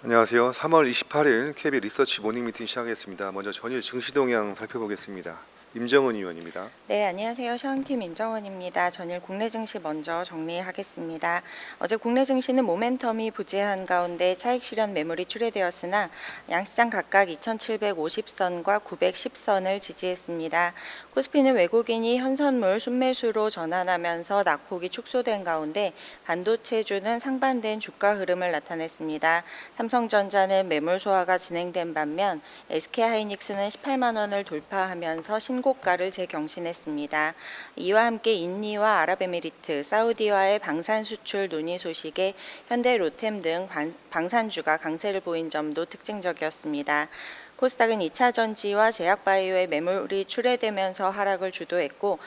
안녕하세요. 3월 28일 KB 리서치 모닝 미팅 시작하겠습니다. 먼저 전일 증시 동향 살펴보겠습니다. 임정은 의원입니다. 네, 안녕하세요. 셔먼팀 임정은입니다. 전일 국내 증시 먼저 정리하겠습니다. 어제 국내 증시는 모멘텀이 부재한 가운데 차익 실현 매물이 출회되었으나 양시장 각각 2,750선과 910선을 지지했습니다. 코스피는 외국인이 현선물 순매수로 전환하면서 낙폭이 축소된 가운데 반도체주는 상반된 주가 흐름을 나타냈습니다. 삼성전자는 매물 소화가 진행된 반면 SK하이닉스는 18만 원을 돌파하면서 신고가를 재경신했습니다. 이와 함께 인니와 아랍에미리트, 사우디와의 방산 수출 논의 소식에 현대 로템 등 방산주가 강세를 보인 점도 특징적이었습니다. 코스닥은 2차 전지와 제약바이오의 매물이 출회되면서 하락을 주도했고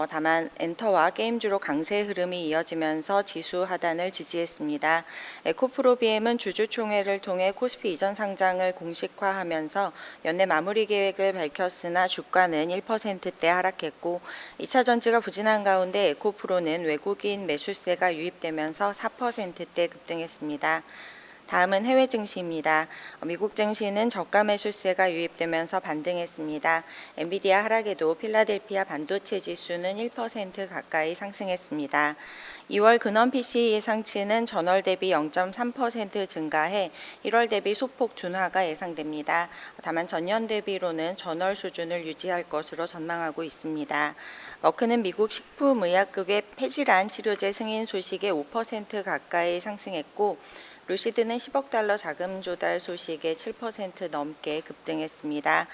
다만 엔터와 게임주로 강세 흐름이 이어지면서 지수 하단을 지지했습니다. 에코프로비엠은 주주총회를 통해 코스피 이전 상장을 공식화하면서 연내 마무리 계획을 밝혔으나 주가는 1%대 하락했고 2차 전지가 부진한 가운데 에코프로는 외국인 매수세가 유입되면서 4%대 급등했습니다. 다음은 해외 증시입니다. 미국 증시는 저가 매수세가 유입되면서 반등했습니다. 엔비디아 하락에도 필라델피아 반도체 지수는 1% 가까이 상승했습니다. 2월 근원 PCE 예상치는 전월 대비 0.3% 증가해 1월 대비 소폭 둔화가 예상됩니다. 다만 전년 대비로는 전월 수준을 유지할 것으로 전망하고 있습니다. 머크는 미국 식품의약국의 폐질환 치료제 승인 소식에 5% 가까이 상승했고 루시드는 10억 달러 자금 조달 소식에 7% 넘게 급등했습니다.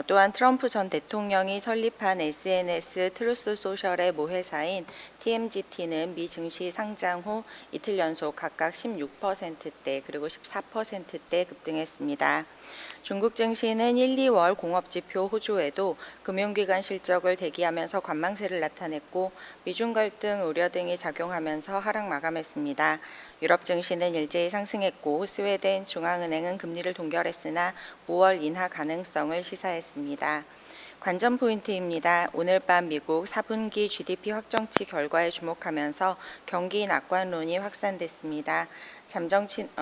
또한 트럼프 전 대통령이 설립한 SNS 트루스 소셜의 모회사인 TMGT는 미 증시 상장 후 이틀 연속 각각 16%대 그리고 14%대 급등했습니다. 중국 증시는 1, 2월 공업지표 호조에도 금융기관 실적을 대기하면서 관망세를 나타냈고 미중 갈등 우려 등이 작용하면서 하락 마감했습니다. 유럽 증시는 일제히 상승했고 스웨덴 중앙은행은 금리를 동결했으나 5월 인하 가능성을 시사했습니다. 관전 포인트입니다. 오늘 밤 미국 4분기 GDP 확정치 결과에 주목하면서 경기 낙관론이 확산됐습니다.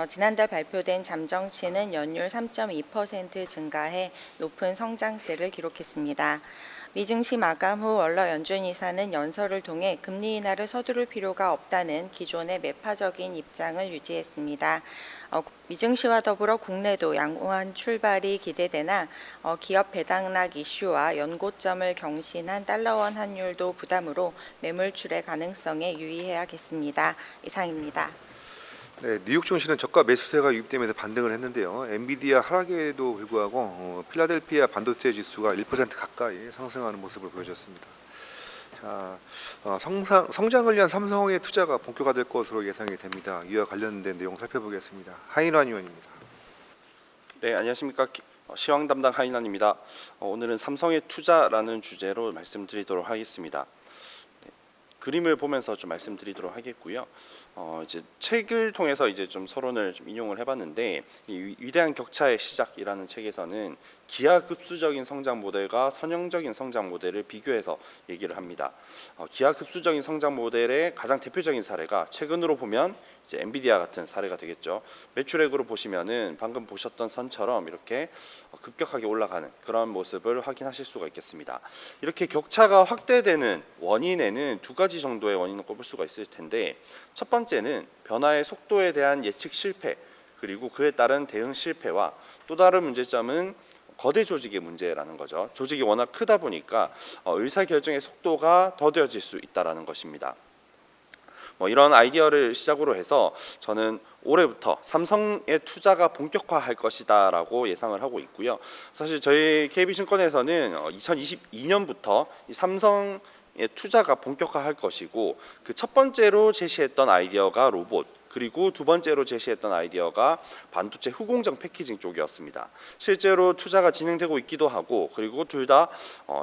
지난달 발표된 잠정치는 연율 3.2% 증가해 높은 성장세를 기록했습니다. 미증시 마감 후 월러 연준 이사는 연설을 통해 금리 인하를 서두를 필요가 없다는 기존의 매파적인 입장을 유지했습니다. 미증시와 더불어 국내도 양호한 출발이 기대되나 기업 배당락 이슈와 연고점을 경신한 달러원 환율도 부담으로 매물출의 가능성에 유의해야겠습니다. 이상입니다. 네, 뉴욕 증시는 저가 매수세가 유입되면서 반등을 했는데요. 엔비디아 하락에도 불구하고 필라델피아 반도체 지수가 1% 가까이 상승하는 모습을 보여줬습니다. 자, 성장을 위한 삼성의 투자가 본격화될 것으로 예상이 됩니다. 이와 관련된 내용 살펴보겠습니다. 하인환 의원입니다. 네, 안녕하십니까. 시황 담당 하인환입니다. 오늘은 삼성의 투자라는 주제로 말씀드리도록 하겠습니다. 네, 그림을 보면서 좀 말씀드리도록 하겠고요. 이제 책을 통해서 이제 좀 서론을 좀 인용을 해봤는데, 이 위대한 격차의 시작이라는 책에서는 기하급수적인 성장 모델과 선형적인 성장 모델을 비교해서 얘기를 합니다. 기하급수적인 성장 모델의 가장 대표적인 사례가 최근으로 보면 이제 엔비디아 같은 사례가 되겠죠. 매출액으로 보시면은 방금 보셨던 선처럼 이렇게 급격하게 올라가는 그런 모습을 확인하실 수가 있겠습니다. 이렇게 격차가 확대되는 원인에는 두 가지 정도의 원인을 꼽을 수가 있을 텐데, 첫 번째는 변화의 속도에 대한 예측 실패, 그리고 그에 따른 대응 실패와 또 다른 문제점은 거대 조직의 문제라는 거죠. 조직이 워낙 크다 보니까 의사결정의 속도가 더뎌질 수 있다는 것입니다. 이런 아이디어를 시작으로 해서 저는 올해부터 삼성의 투자가 본격화할 것이다라고 예상을 하고 있고요. 사실 저희 KB증권에서는 2022년부터 이 삼성의 투자가 본격화할 것이고, 그 첫 번째로 제시했던 아이디어가 로봇, 그리고 두 번째로 제시했던 아이디어가 반도체 후공정 패키징 쪽이었습니다. 실제로 투자가 진행되고 있기도 하고, 그리고 둘 다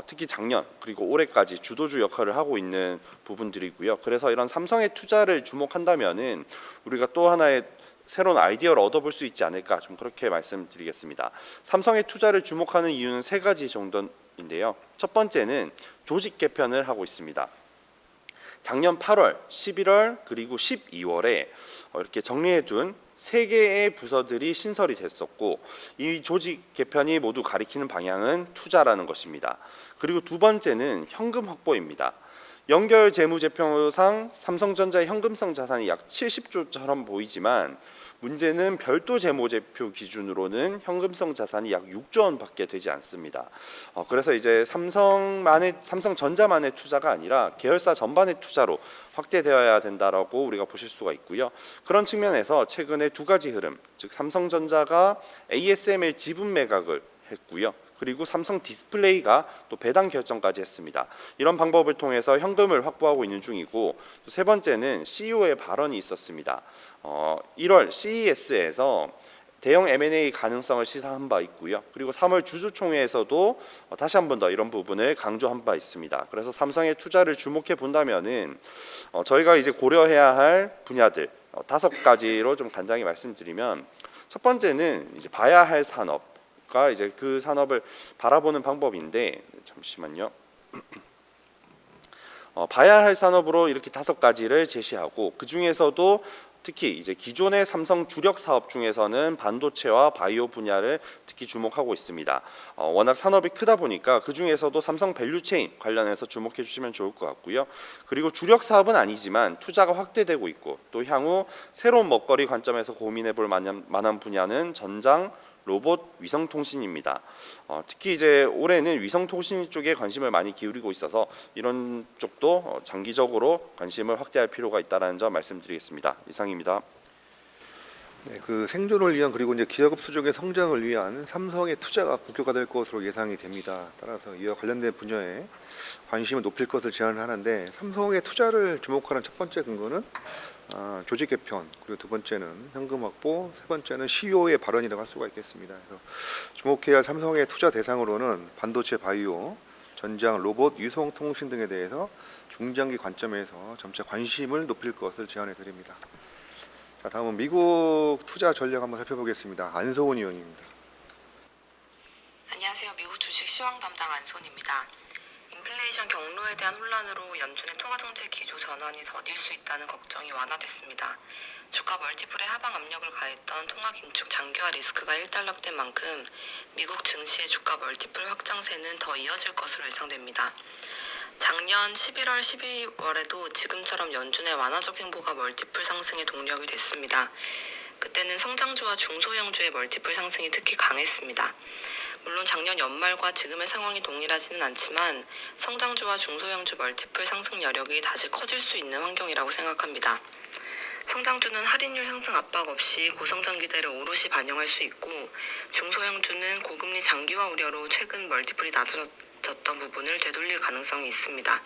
특히 작년 그리고 올해까지 주도주 역할을 하고 있는 부분들이고요. 그래서 이런 삼성의 투자를 주목한다면은 우리가 또 하나의 새로운 아이디어를 얻어볼 수 있지 않을까, 좀 그렇게 말씀드리겠습니다. 삼성의 투자를 주목하는 이유는 세 가지 정도인데요. 첫 번째는 조직 개편을 하고 있습니다. 작년 8월, 11월 그리고 12월에 이렇게 정리해둔 3개의 부서들이 신설이 됐었고 이 조직 개편이 모두 가리키는 방향은 투자라는 것입니다. 그리고 두 번째는 현금 확보입니다. 연결 재무제표상 삼성전자의 현금성 자산이 약 70조처럼 보이지만 문제는 별도 재무제표 기준으로는 현금성 자산이 약 6조 원밖에 되지 않습니다. 그래서 이제 삼성전자만의 투자가 아니라 계열사 전반의 투자로 확대되어야 된다라고 우리가 보실 수가 있고요. 그런 측면에서 최근에 두 가지 흐름, 즉 삼성전자가 ASML 지분 매각을 했고요. 그리고 삼성 디스플레이가 또 배당 결정까지 했습니다. 이런 방법을 통해서 현금을 확보하고 있는 중이고, 또 세 번째는 CEO의 발언이 있었습니다. 1월 CES에서 대형 M&A 가능성을 시사한 바 있고요. 그리고 3월 주주총회에서도 다시 한 번 더 이런 부분을 강조한 바 있습니다. 그래서 삼성의 투자를 주목해 본다면은 저희가 이제 고려해야 할 분야들 5가지로 좀 간단히 말씀드리면, 첫 번째는 이제 봐야 할 산업가 이제 그 산업을 바라보는 방법인데, 잠시만요. 봐야 할 산업으로 이렇게 5가지를 제시하고, 그 중에서도 특히 이제 기존의 삼성 주력 사업 중에서는 반도체와 바이오 분야를 특히 주목하고 있습니다. 워낙 산업이 크다 보니까 그 중에서도 삼성 밸류체인 관련해서 주목해 주시면 좋을 것 같고요. 그리고 주력 사업은 아니지만 투자가 확대되고 있고, 또 향후 새로운 먹거리 관점에서 고민해 볼 만한 분야는 전장, 로봇, 위성통신입니다. 특히 이제 올해는 위성통신 쪽에 관심을 많이 기울이고 있어서 이런 쪽도 장기적으로 관심을 확대할 필요가 있다는 점 말씀드리겠습니다. 이상입니다. 네, 그 생존을 위한 그리고 이제 기업 수족의 성장을 위한 삼성의 투자가 본격화될 것으로 예상이 됩니다. 따라서 이와 관련된 분야에 관심을 높일 것을 제안을 하는데, 삼성의 투자를 주목하는 첫 번째 근거는 조직 개편, 그리고 두 번째는 현금 확보, 세 번째는 CEO의 발언이라고 할 수가 있겠습니다. 그래서 주목해야 할 삼성의 투자 대상으로는 반도체, 바이오, 전장, 로봇, 위성 통신 등에 대해서 중장기 관점에서 점차 관심을 높일 것을 제안해 드립니다. 자, 다음은 미국 투자 전략 한번 살펴보겠습니다. 안소은 의원입니다. 안녕하세요. 미국 주식 시황 담당 안소은입니다. 인플레이션 경로에 대한 혼란으로 연준의 통화정책 기조 전환이 더딜 수 있다는 걱정이 완화됐습니다. 주가 멀티플에 하방 압력을 가했던 통화 긴축 장기화 리스크가 일단락된 만큼 미국 증시의 주가 멀티플 확장세는 더 이어질 것으로 예상됩니다. 작년 11월, 12월에도 지금처럼 연준의 완화적 행보가 멀티플 상승의 동력이 됐습니다. 그때는 성장주와 중소형주의 멀티플 상승이 특히 강했습니다. 물론 작년 연말과 지금의 상황이 동일하지는 않지만 성장주와 중소형주 멀티플 상승 여력이 다시 커질 수 있는 환경이라고 생각합니다. 성장주는 할인율 상승 압박 없이 고성장 기대를 오롯이 반영할 수 있고, 중소형주는 고금리 장기화 우려로 최근 멀티플이 낮아졌던 부분을 되돌릴 가능성이 있습니다.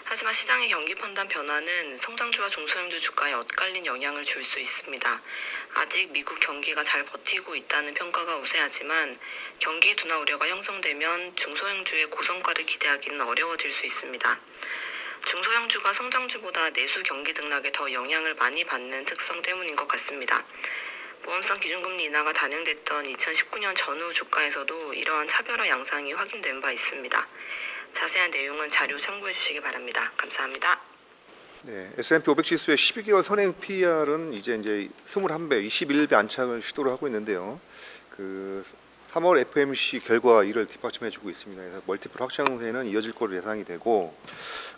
하지만 시장의 경기 판단 변화는 성장주와 중소형주 주가에 엇갈린 영향을 줄 수 있습니다. 아직 미국 경기가 잘 버티고 있다는 평가가 우세하지만 경기 둔화 우려가 형성되면 중소형주의 고성과를 기대하기는 어려워질 수 있습니다. 중소형주가 성장주보다 내수 경기 등락에 더 영향을 많이 받는 특성 때문인 것 같습니다. 보험성 기준금리 인하가 단행됐던 2019년 전후 주가에서도 이러한 차별화 양상이 확인된 바 있습니다. 자세한 내용은 자료 참고해 주시기 바랍니다. 감사합니다. 네, S&P 500 지수의 12개월 선행 PER은 이제 21배, 21배 안착을 시도를 하고 있는데요. 그 3월 FOMC 결과 이를 뒷받침해주고 있습니다. 그래서 멀티플 확장세는 이어질 것으로 예상이 되고,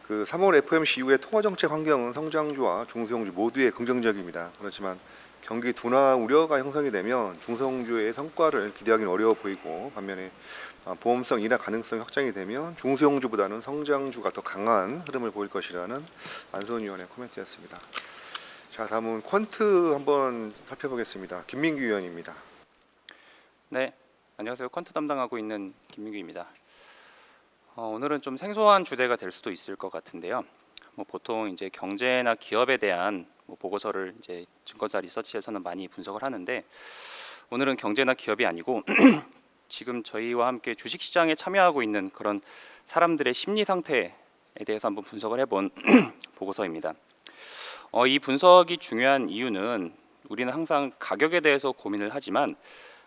그 3월 FOMC 이후의 통화 정책 환경은 성장주와 중소형주 모두에 긍정적입니다. 그렇지만 경기 둔화 우려가 형성이 되면 중소형주의 성과를 기대하기는 어려워 보이고, 반면에 보험성 인하 가능성이 확장이 되면 중소형주보다는 성장주가 더 강한 흐름을 보일 것이라는 안소은 의원의 코멘트였습니다. 자, 다음은 퀀트 한번 살펴보겠습니다. 김민규 의원입니다. 네, 안녕하세요. 퀀트 담당하고 있는 김민규입니다. 오늘은 좀 생소한 주제가 될 수도 있을 것 같은데요. 보통 이제 경제나 기업에 대한 보고서를 이제 증권사 리서치에서는 많이 분석을 하는데, 오늘은 경제나 기업이 아니고 지금 저희와 함께 주식시장에 참여하고 있는 그런 사람들의 심리 상태에 대해서 한번 분석을 해본 보고서입니다. 이 분석이 중요한 이유는 우리는 항상 가격에 대해서 고민을 하지만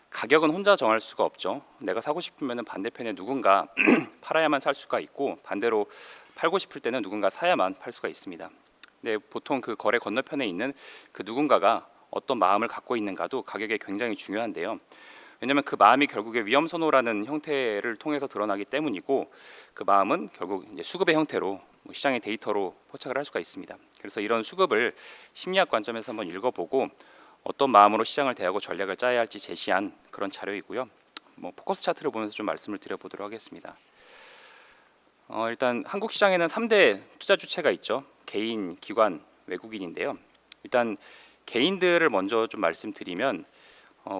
가격은 혼자 정할 수가 없죠. 내가 사고 싶으면 반대편에 누군가 팔아야만 살 수가 있고, 반대로 팔고 싶을 때는 누군가 사야만 팔 수가 있습니다. 네, 보통 그 거래 건너편에 있는 그 누군가가 어떤 마음을 갖고 있는가도 가격에 굉장히 중요한데요. 왜냐하면 그 마음이 결국에 위험 선호라는 형태를 통해서 드러나기 때문이고, 그 마음은 결국 이제 수급의 형태로 시장의 데이터로 포착을 할 수가 있습니다. 그래서 이런 수급을 심리학 관점에서 한번 읽어보고 어떤 마음으로 시장을 대하고 전략을 짜야 할지 제시한 그런 자료이고요. 포커스 차트를 보면서 좀 말씀을 드려보도록 하겠습니다. 일단 한국 시장에는 3대 투자 주체가 있죠. 개인, 기관, 외국인인데요. 일단 개인들을 먼저 좀 말씀드리면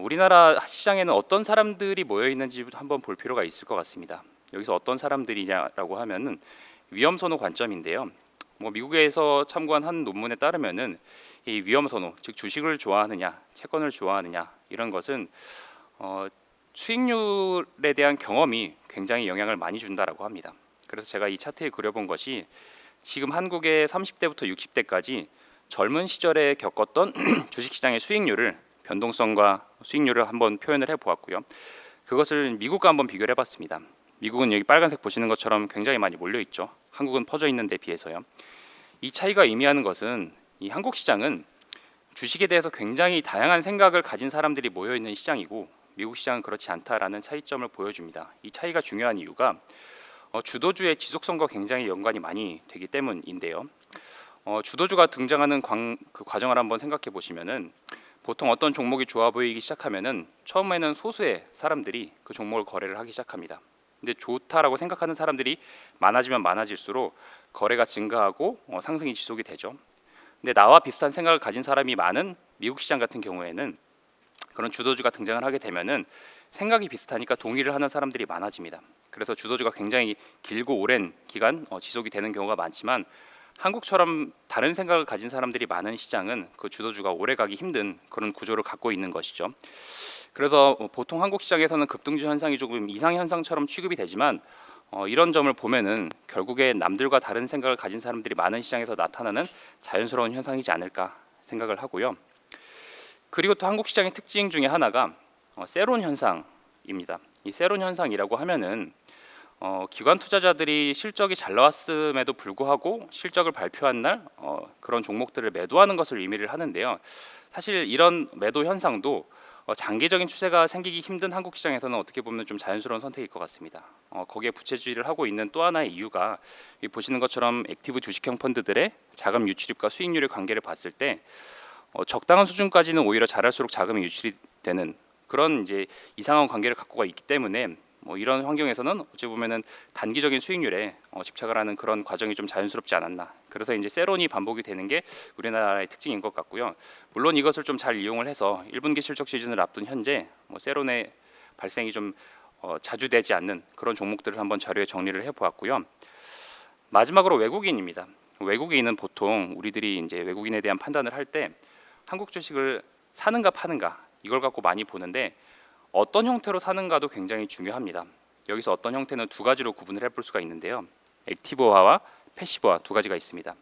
우리나라 시장에는 어떤 사람들이 모여 있는지 한번 볼 필요가 있을 것 같습니다. 여기서 어떤 사람들이냐라고 하면은 위험 선호 관점인데요. 미국에서 참고한 한 논문에 따르면은 이 위험 선호, 즉 주식을 좋아하느냐, 채권을 좋아하느냐 이런 것은 수익률에 대한 경험이 굉장히 영향을 많이 준다라고 합니다. 그래서 제가 이 차트에 그려본 것이 지금 한국의 30대부터 60대까지 젊은 시절에 겪었던 주식시장의 수익률을, 변동성과 수익률을 한번 표현을 해보았고요. 그것을 미국과 한번 비교를 해봤습니다. 미국은 여기 빨간색 보시는 것처럼 굉장히 많이 몰려 있죠. 한국은 퍼져 있는 데 비해서요. 이 차이가 의미하는 것은 이 한국 시장은 주식에 대해서 굉장히 다양한 생각을 가진 사람들이 모여 있는 시장이고, 미국 시장은 그렇지 않다라는 차이점을 보여줍니다. 이 차이가 중요한 이유가 주도주의 지속성과 굉장히 연관이 많이 되기 때문인데요. 주도주가 등장하는 그 과정을 한번 생각해 보시면은 보통 어떤 종목이 좋아 보이기 시작하면은 처음에는 소수의 사람들이 그 종목을 거래를 하기 시작합니다. 근데 좋다라고 생각하는 사람들이 많아지면 많아질수록 거래가 증가하고 상승이 지속이 되죠. 근데 나와 비슷한 생각을 가진 사람이 많은 미국 시장 같은 경우에는 그런 주도주가 등장을 하게 되면은 생각이 비슷하니까 동의를 하는 사람들이 많아집니다. 그래서 주도주가 굉장히 길고 오랜 기간 지속이 되는 경우가 많지만, 한국처럼 다른 생각을 가진 사람들이 많은 시장은 그 주도주가 오래 가기 힘든 그런 구조를 갖고 있는 것이죠. 그래서 보통 한국 시장에서는 급등주 현상이 조금 이상 현상처럼 취급이 되지만 이런 점을 보면은 결국에 남들과 다른 생각을 가진 사람들이 많은 시장에서 나타나는 자연스러운 현상이지 않을까 생각을 하고요. 그리고 또 한국 시장의 특징 중에 하나가 세론 현상입니다. 이 세론 현상이라고 하면은 기관 투자자들이 실적이 잘 나왔음에도 불구하고 실적을 발표한 날 그런 종목들을 매도하는 것을 의미를 하는데요. 사실 이런 매도 현상도 장기적인 추세가 생기기 힘든 한국 시장에서는 어떻게 보면 좀 자연스러운 선택일 것 같습니다. 거기에 부채주의를 하고 있는 또 하나의 이유가 보시는 것처럼 액티브 주식형 펀드들의 자금 유출입과 수익률의 관계를 봤을 때 적당한 수준까지는 오히려 잘할수록 자금이 유출이 되는 그런 이제 이상한 관계를 갖고 있기 때문에 이런 환경에서는 어찌 보면은 단기적인 수익률에 집착을 하는 그런 과정이 좀 자연스럽지 않았나. 그래서 이제 세론이 반복이 되는 게 우리나라의 특징인 것 같고요. 물론 이것을 좀 잘 이용을 해서 1분기 실적 시즌을 앞둔 현재 세론의 발생이 좀 자주 되지 않는 그런 종목들을 한번 자료에 정리를 해보았고요. 마지막으로 외국인입니다. 외국인은 보통 우리들이 이제 외국인에 대한 판단을 할 때 한국 주식을 사는가 파는가 이걸 갖고 많이 보는데, 어떤 형태로 사는가도 굉장히 중요합니다. 여기서 어떤 형태는 두 가지로 구분을 해볼 수가 있는데요. 액티브화와 패시브화 두 가지가 있습니다.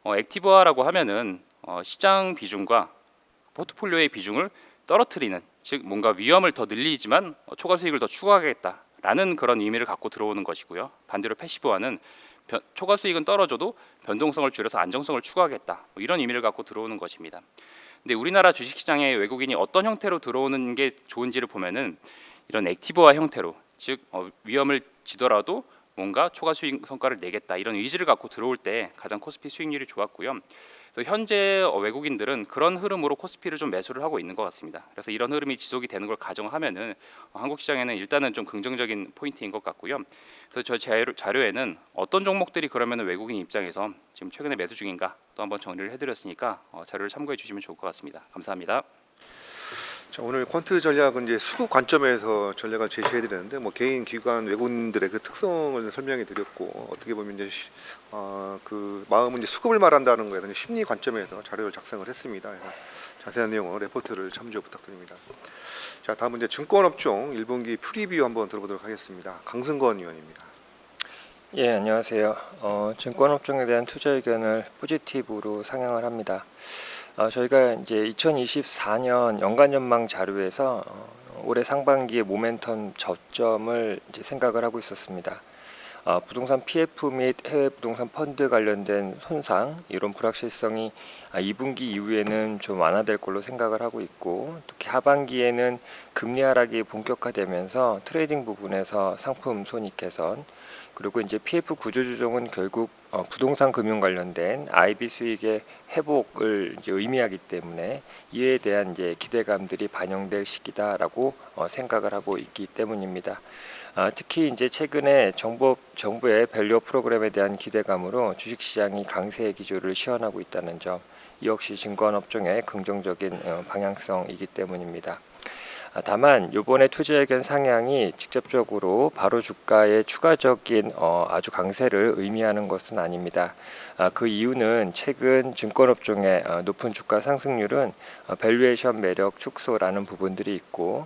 액티브화라고 하면은 시장 비중과 포트폴리오의 비중을 떨어뜨리는, 즉 뭔가 위험을 더 늘리지만 초과 수익을 더 추구하겠다라는 그런 의미를 갖고 들어오는 것이고요. 반대로 패시브화는 초과 수익은 떨어져도 변동성을 줄여서 안정성을 추구하겠다, 이런 의미를 갖고 들어오는 것입니다. 근데 우리나라 주식시장에 외국인이 어떤 형태로 들어오는 게 좋은지를 보면은 이런 액티브화 형태로, 즉 위험을 지더라도 뭔가 초과 수익 성과를 내겠다 이런 의지를 갖고 들어올 때 가장 코스피 수익률이 좋았고요. 그래서 현재 외국인들은 그런 흐름으로 코스피를 좀 매수를 하고 있는 것 같습니다. 그래서 이런 흐름이 지속이 되는 걸 가정하면은 한국 시장에는 일단은 좀 긍정적인 포인트인 것 같고요. 그래서 저 자료에는 어떤 종목들이 그러면 외국인 입장에서 지금 최근에 매수 중인가 또 한번 정리를 해드렸으니까 자료를 참고해 주시면 좋을 것 같습니다. 감사합니다. 자, 오늘 퀀트 전략은 이제 수급 관점에서 전략을 제시해 드렸는데 개인, 기관, 외국인들의 그 특성을 설명해 드렸고, 어떻게 보면 이제 그 마음은 이제 수급을 말한다는 거에 대한 심리 관점에서 자료를 작성을 했습니다. 그래서 자세한 내용은 레포트를 참조 부탁드립니다. 자, 다음은 이제 증권업종 1분기 프리뷰 한번 들어보도록 하겠습니다. 강승건 의원입니다. 예, 안녕하세요. 증권업종에 대한 투자 의견을 포지티브로 상향을 합니다. 저희가 이제 2024년 연간 전망 자료에서 올해 상반기의 모멘텀 저점을 이제 생각을 하고 있었습니다. 부동산 PF 및 해외 부동산 펀드 관련된 손상 이런 불확실성이 2분기 이후에는 좀 완화될 걸로 생각을 하고 있고, 특히 하반기에는 금리 하락이 본격화되면서 트레이딩 부분에서 상품 손익 개선, 그리고 이제 PF 구조 조정은 결국 부동산 금융 관련된 IB 수익의 회복을 이제 의미하기 때문에 이에 대한 이제 기대감들이 반영될 시기다라고 생각을 하고 있기 때문입니다. 특히 이제 최근에 정부의 밸류 프로그램에 대한 기대감으로 주식시장이 강세의 기조를 시현하고 있다는 점, 이 역시 증권업종의 긍정적인 방향성이기 때문입니다. 다만 이번에 투자 의견 상향이 직접적으로 바로 주가의 추가적인 아주 강세를 의미하는 것은 아닙니다. 그 이유는 최근 증권업종의 높은 주가 상승률은 밸류에이션 매력 축소라는 부분들이 있고,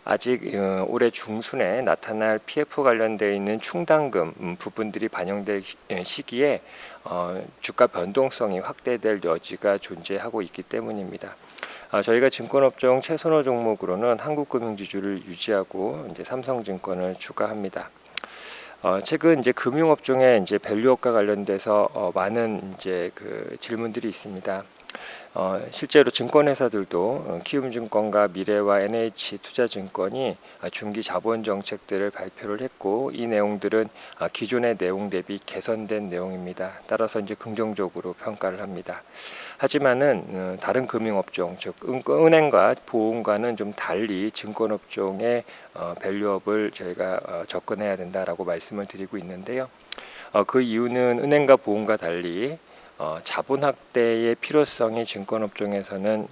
아직 올해 중순에 나타날 PF 관련되어 있는 충당금 부분들이 반영될 시기에 주가 변동성이 확대될 여지가 존재하고 있기 때문입니다. 저희가 증권업종 최선호 종목으로는 한국금융지주를 유지하고 이제 삼성증권을 추가합니다. 최근 이제 금융업종의 이제 밸류업과 관련돼서 많은 이제 그 질문들이 있습니다. 실제로 증권회사들도 키움증권과 미래와 NH투자증권이 중기 자본 정책들을 발표를 했고, 이 내용들은 기존의 내용 대비 개선된 내용입니다. 따라서 이제 긍정적으로 평가를 합니다. 하지만은 다른 금융업종, 즉 은행과 보험과는 좀 달리 증권업종의 밸류업을 저희가 접근해야 된다라고 말씀을 드리고 있는데요. 그 이유는 은행과 보험과 달리 자본 확대의 필요성이 증권업종에서는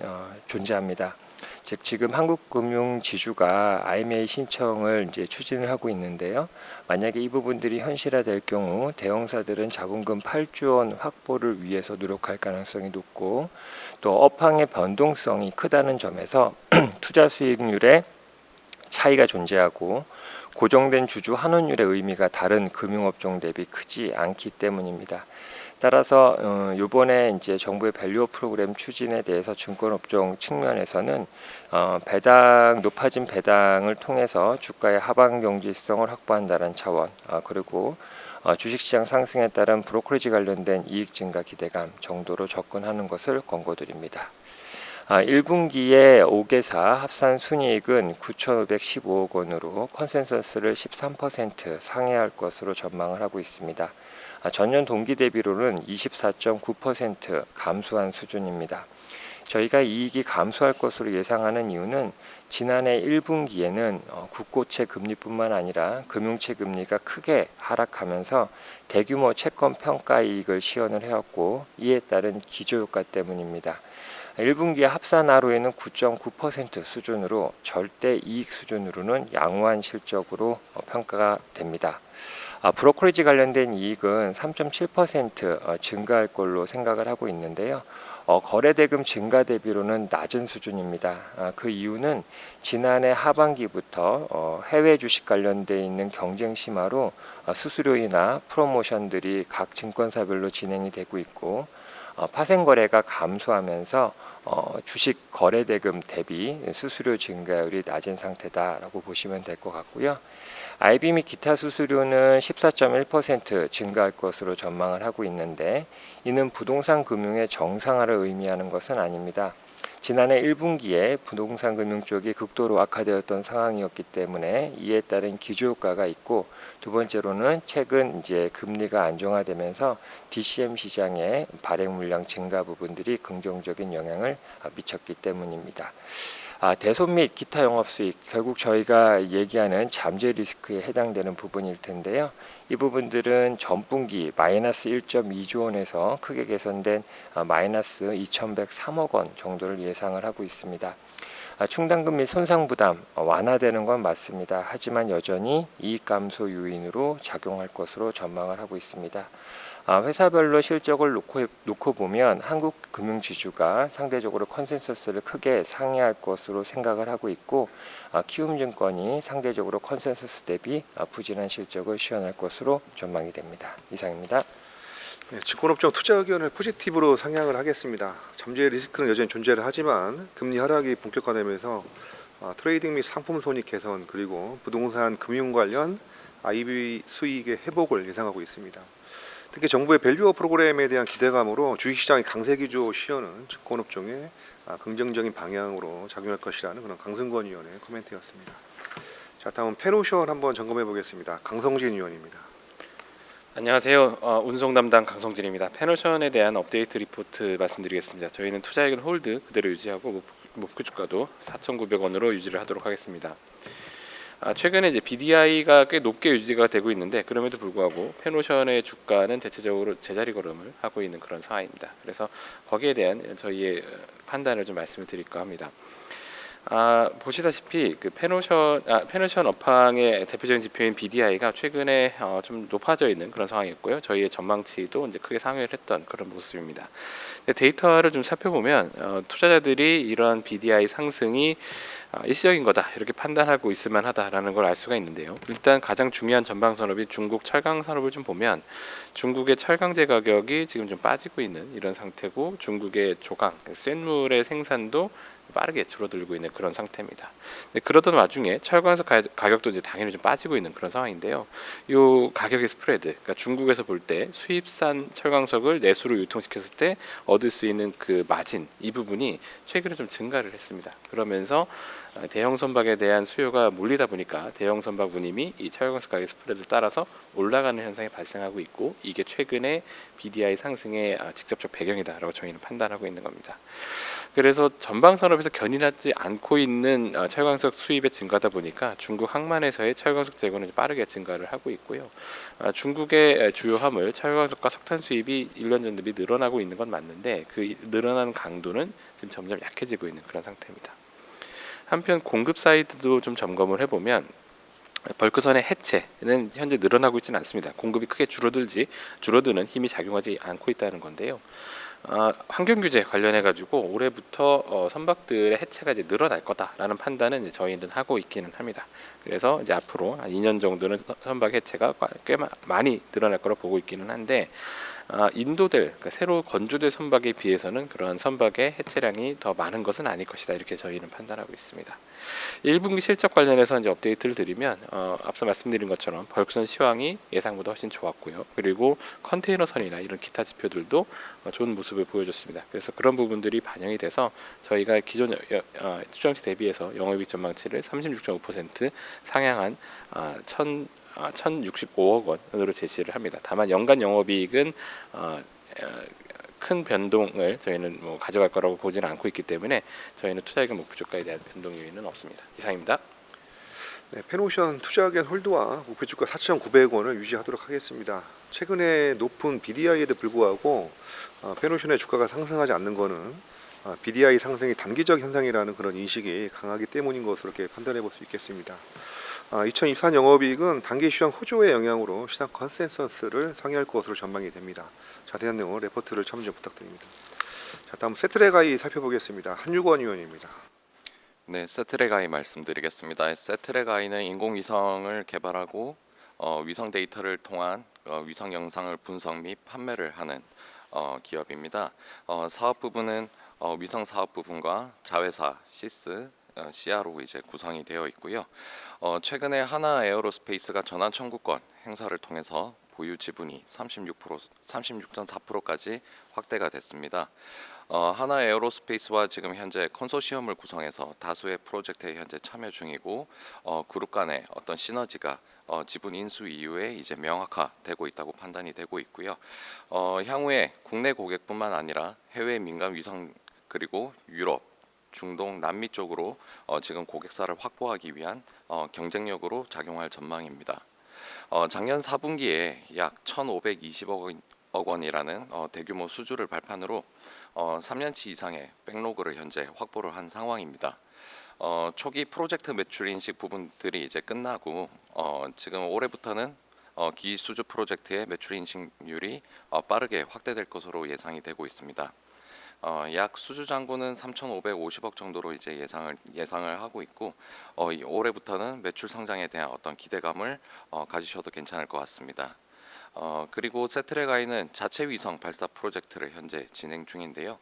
존재합니다. 즉 지금 한국금융지주가 IMA 신청을 이제 추진을 하고 있는데요. 만약에 이 부분들이 현실화될 경우 대형사들은 자본금 8조 원 확보를 위해서 노력할 가능성이 높고, 또 업황의 변동성이 크다는 점에서 투자 수익률에 차이가 존재하고 고정된 주주 환원율의 의미가 다른 금융업종 대비 크지 않기 때문입니다. 따라서 이번에 이제 정부의 밸류업 프로그램 추진에 대해서 증권업종 측면에서는 높아진 배당을 통해서 주가의 하방 경제성을 확보한다는 차원, 그리고 주식시장 상승에 따른 브로커리지 관련된 이익 증가 기대감 정도로 접근하는 것을 권고드립니다. 1분기에 5개사 합산 순이익은 9,515억 원으로 컨센서스를 13% 상회할 것으로 전망을 하고 있습니다. 전년 동기 대비로는 24.9% 감소한 수준입니다. 저희가 이익이 감소할 것으로 예상하는 이유는 지난해 1분기에는 국고채 금리뿐만 아니라 금융채 금리가 크게 하락하면서 대규모 채권 평가 이익을 시현을 해왔고, 이에 따른 기저효과 때문입니다. 1분기 합산 ROE는 9.9% 수준으로 절대 이익 수준으로는 양호한 실적으로 평가가 됩니다. 브로커리지 관련된 이익은 3.7% 증가할 걸로 생각을 하고 있는데요. 거래대금 증가 대비로는 낮은 수준입니다. 그 이유는 지난해 하반기부터 해외 주식 관련돼 있는 경쟁 심화로 수수료이나 프로모션들이 각 증권사별로 진행이 되고 있고, 파생 거래가 감소하면서 주식 거래대금 대비 수수료 증가율이 낮은 상태다라고 보시면 될 것 같고요. IB 및 기타 수수료는 14.1% 증가할 것으로 전망을 하고 있는데, 이는 부동산 금융의 정상화를 의미하는 것은 아닙니다. 지난해 1분기에 부동산 금융 쪽이 극도로 악화되었던 상황이었기 때문에 이에 따른 기저효과가 있고, 두 번째로는 최근 이제 금리가 안정화되면서 DCM 시장의 발행 물량 증가 부분들이 긍정적인 영향을 미쳤기 때문입니다. 대손 및 기타 영업 수익, 결국 저희가 얘기하는 잠재 리스크에 해당되는 부분일 텐데요. 이 부분들은 전분기 마이너스 1.2조 원에서 크게 개선된 마이너스 2,103억 원 정도를 예상을 하고 있습니다. 충당금 및 손상 부담 완화되는 건 맞습니다. 하지만 여전히 이익 감소 요인으로 작용할 것으로 전망을 하고 있습니다. 회사별로 실적을 놓고 보면 한국금융지주가 상대적으로 컨센서스를 크게 상회할 것으로 생각을 하고 있고, 키움증권이 상대적으로 컨센서스 대비 부진한 실적을 시현할 것으로 전망이 됩니다. 이상입니다. 네, 증권업종 투자 의견을 포지티브로 상향을 하겠습니다. 잠재 리스크는 여전히 존재를 하지만 금리 하락이 본격화되면서 트레이딩 및 상품 손익 개선, 그리고 부동산 금융 관련 IB 수익의 회복을 예상하고 있습니다. 특히 정부의 밸류어 프로그램에 대한 기대감으로 주식시장의 강세 기조 시현은 증권업종에 긍정적인 방향으로 작용할 것이라는 그런 강승권 위원의 코멘트였습니다. 자, 다음 페노션 한번 점검해 보겠습니다. 강성진 위원입니다. 안녕하세요. 운송 담당 강성진입니다. 페노션에 대한 업데이트 리포트 말씀드리겠습니다. 저희는 투자액은 홀드 그대로 유지하고 목표 주가도 4,900원으로 유지를 하도록 하겠습니다. 최근에 이제 BDI가 꽤 높게 유지가 되고 있는데 그럼에도 불구하고 페노션의 주가는 대체적으로 제자리 걸음을 하고 있는 그런 상황입니다. 그래서 거기에 대한 저희의 판단을 좀 말씀을 드릴까 합니다. 보시다시피 그 페노션 업황의 대표적인 지표인 BDI가 최근에 좀 높아져 있는 그런 상황이었고요. 저희의 전망치도 이제 크게 상회를 했던 그런 모습입니다. 데이터를 좀 살펴보면 투자자들이 이러한 BDI 상승이 일시적인 거다 이렇게 판단하고 있을 만하다라는 걸 알 수가 있는데요. 일단 가장 중요한 전방 산업인 중국 철강 산업을 좀 보면 중국의 철강제 가격이 지금 좀 빠지고 있는 이런 상태고 중국의 조강, 쇳물의 생산도 빠르게 줄어들고 있는 그런 상태입니다. 그러던 와중에 철강석 가격도 이제 당연히 좀 빠지고 있는 그런 상황인데요. 이 가격의 스프레드, 그러니까 중국에서 볼 때 수입산 철강석을 내수로 유통시켰을 때 얻을 수 있는 그 마진 이 부분이 최근에 좀 증가를 했습니다. 그러면서 대형 선박에 대한 수요가 몰리다 보니까 대형 선박 운임이 이 철강석 가격 스프레드를 따라서 올라가는 현상이 발생하고 있고 이게 최근에 BDI 상승의 직접적 배경이다라고 저희는 판단하고 있는 겁니다. 그래서 전방 산업에서 견인하지 않고 있는 철강석 수입의 증가다 보니까 중국 항만에서의 철강석 재고는 빠르게 증가를 하고 있고요. 중국의 주요 화물 철강석과 석탄 수입이 1년 전 대비 늘어나고 있는 건 맞는데 그 늘어나는 강도는 지금 점점 약해지고 있는 그런 상태입니다. 한편 공급 사이드도 좀 점검을 해보면 벌크선의 해체는 현재 늘어나고 있지는 않습니다. 공급이 크게 줄어드는 힘이 작용하지 않고 있다는 건데요. 환경 규제 관련해 가지고 올해부터 선박들의 해체가 이제 늘어날 거다라는 판단은 이제 저희는 하고 있기는 합니다. 그래서 이제 앞으로 한 2년 정도는 선박 해체가 꽤 많이 늘어날 거로 보고 있기는 한데 그러니까 새로 건조될 선박에 비해서는 그러한 선박의 해체량이 더 많은 것은 아닐 것이다 이렇게 저희는 판단하고 있습니다. 1분기 실적 관련해서 이제 업데이트를 드리면 앞서 말씀드린 것처럼 벌크선 시황이 예상보다 훨씬 좋았고요. 그리고 컨테이너선이나 이런 기타 지표들도 좋은 모습을 보여줬습니다. 그래서 그런 부분들이 반영이 돼서 저희가 기존 추정치 대비해서 영업이익 전망치를 36.5% 상향한 1,065억 원으로 제시를 합니다. 다만 연간 영업이익은 큰 변동을 저희는 가져갈 거라고 보지는 않고 있기 때문에 저희는 투자액의 목표 주가에 대한 변동 요인은 없습니다. 이상입니다. 네, 페노션 투자액 홀드와 목표 주가 4,900원을 유지하도록 하겠습니다. 최근에 높은 BDI에도 불구하고 페노션의 주가가 상승하지 않는 것은 BDI 상승이 단기적 현상이라는 그런 인식이 강하기 때문인 것으로 이렇게 판단해 볼 수 있겠습니다. 2024년 영업이익은 단기 시장 호조의 영향으로 시장 컨센서스를 상회할 것으로 전망이 됩니다. 자세한 내용은 레포트를 참조 부탁드립니다. 자, 다음 세트레가이 살펴보겠습니다. 한유권 위원입니다. 네, 세트레가이 말씀드리겠습니다. 세트레가이는 인공위성을 개발하고 위성 데이터를 통한 위성 영상을 분석 및 판매를 하는 기업입니다. 사업 부분은 위성 사업 부분과 자회사 시스, CR로 이제 구성이 되어 있고요. 최근에 하나 에어로스페이스가 전환 청구권 행사를 통해서 보유 지분이 36.4%까지 확대가 됐습니다. 하나 에어로스페이스와 지금 현재 컨소시엄을 구성해서 다수의 프로젝트에 현재 참여 중이고 그룹 간의 어떤 시너지가 지분 인수 이후에 이제 명확화되고 있다고 판단이 되고 있고요. 향후에 국내 고객뿐만 아니라 해외 민간 위성 그리고 유럽, 중동, 남미 쪽으로 지금 고객사를 확보하기 위한 경쟁력으로 작용할 전망입니다. 작년 4분기에 약 1,520억 원이라는 대규모 수주를 발판으로 3년치 이상의 백로그를 현재 확보를 한 상황입니다. 초기 프로젝트 매출 인식 부분들이 이제 끝나고 지금 올해부터는 기 수주 프로젝트의 매출 인식률이 빠르게 확대될 것으로 예상이 되고 있습니다. 약 수주 잔고는 3,550억 정도로 이제 예상을 하고 있고 올해부터는 매출 성장에 대한 어떤 기대감을 가지셔도 괜찮을 것 같습니다. 그리고 세트레가이는 자체 위성 발사 프로젝트를 현재 진행 중인데요.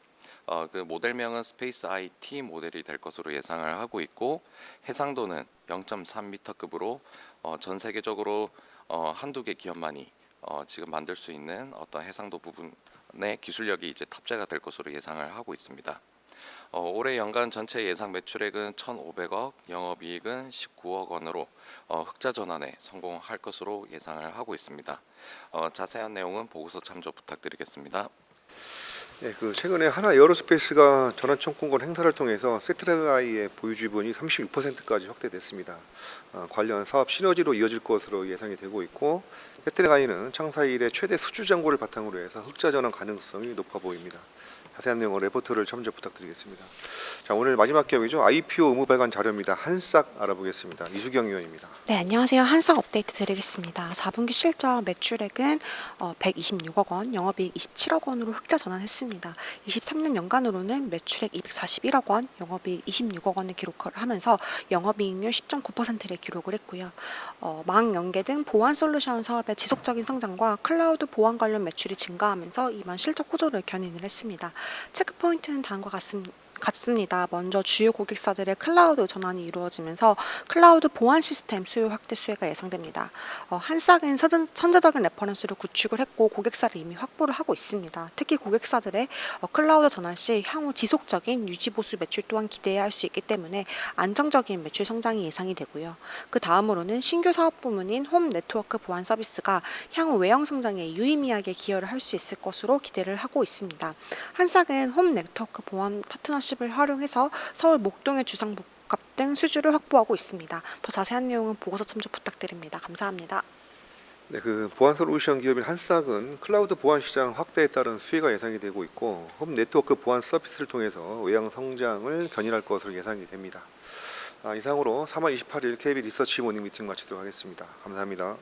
그 모델명은 스페이스 IT 모델이 될 것으로 예상을 하고 있고 해상도는 0.3m급으로 전 세계적으로 한두 개 기업만이 지금 만들 수 있는 어떤 해상도 부분의 기술력이 이제 탑재가 될 것으로 예상을 하고 있습니다. 올해 연간 전체 예상 매출액은 1,500억, 영업이익은 19억 원으로 흑자 전환에 성공할 것으로 예상을 하고 있습니다. 자세한 내용은 보고서 참조 부탁드리겠습니다. 네, 최근에 하나 에어로스페이스가 전환청구권 행사를 통해서 세트라가이의 보유 지분이 36%까지 확대됐습니다. 관련 사업 시너지로 이어질 것으로 예상이 되고 있고, 세트라가이는 창사 이래 최대 수주 잔고를 바탕으로 해서 흑자 전환 가능성이 높아 보입니다. 자세한 내용은 레포트를 참조 부탁드리겠습니다. 자, 오늘 마지막 기업이죠. IPO 의무 발간 자료입니다. 한싹 알아보겠습니다. 이수경 의원입니다. 네, 안녕하세요. 한싹 업데이트 드리겠습니다. 4분기 실적 매출액은 126억 원, 영업이익 27억 원으로 흑자 전환했습니다. 23년 연간으로는 매출액 241억 원, 영업이익 26억 원을 기록을 하면서 영업이익률 10.9%를 기록을 했고요. 망 연계 등 보안 솔루션 사업의 지속적인 성장과 클라우드 보안 관련 매출이 증가하면서 이번 실적 호조를 견인을 했습니다. 체크 포인트는 다음과 같습니다. 먼저 주요 고객사들의 클라우드 전환이 이루어지면서 클라우드 보안 시스템 수요 확대 수혜가 예상됩니다. 한싹은 선제적인 레퍼런스를 구축을 했고 고객사를 이미 확보를 하고 있습니다. 특히 고객사들의 클라우드 전환 시 향후 지속적인 유지 보수 매출 또한 기대해야 할 수 있기 때문에 안정적인 매출 성장이 예상이 되고요. 그 다음으로는 신규 사업 부문인 홈 네트워크 보안 서비스가 향후 외형 성장에 유의미하게 기여를 할 수 있을 것으로 기대를 하고 있습니다. 한싹은 홈 네트워크 보안 파트너십을 활용해서 서울 목동의 주상복합 등 수주를 확보하고 있습니다. 더 자세한 내용은 보고서 참조 부탁드립니다. 감사합니다. 네, 보안 솔루션 기업인 한싹은 클라우드 보안 시장 확대에 따른 수혜가 예상이 되고 있고, 홈 네트워크 보안 서비스를 통해서 외형 성장을 견인할 것으로 예상이 됩니다. 이상으로 3월 28일 KB 리서치 모닝 미팅 마치도록 하겠습니다. 감사합니다.